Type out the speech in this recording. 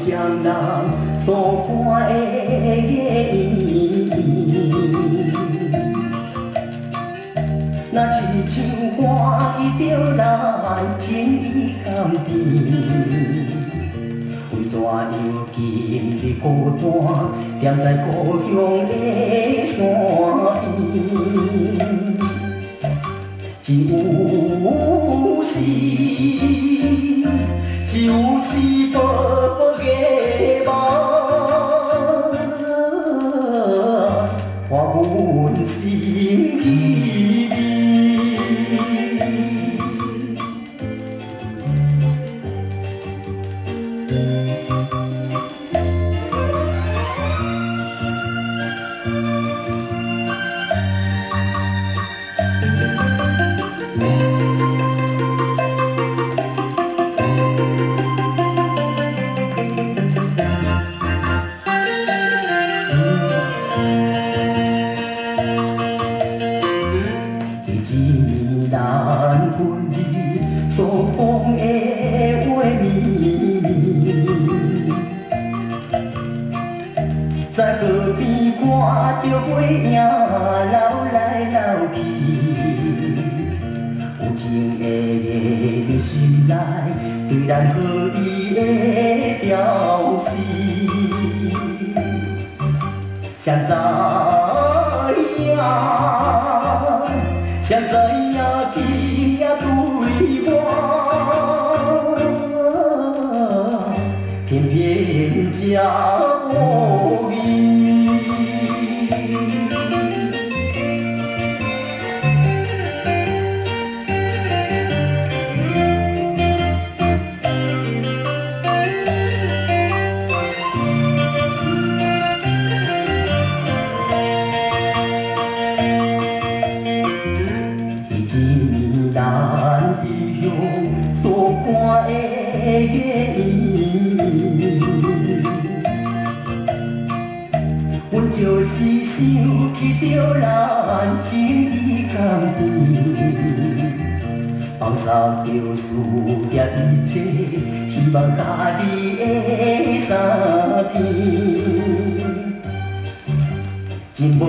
双人所看的意义。若亲像欢喜着咱情意甘甜，为怎样今日孤单踮在故乡的山边？只有时，只有时薄薄的梦，换阮心稀微。咱分离所讲的话绵绵，在河边看着月影流来流去，有情的眼心内对咱好意的表示，谁知影？谁知影今夜对我，偏偏这无义。咱异乡所看的意义，阮就是想起着咱情意甘甜，放下着事业一切，希望甲你的相片，真无。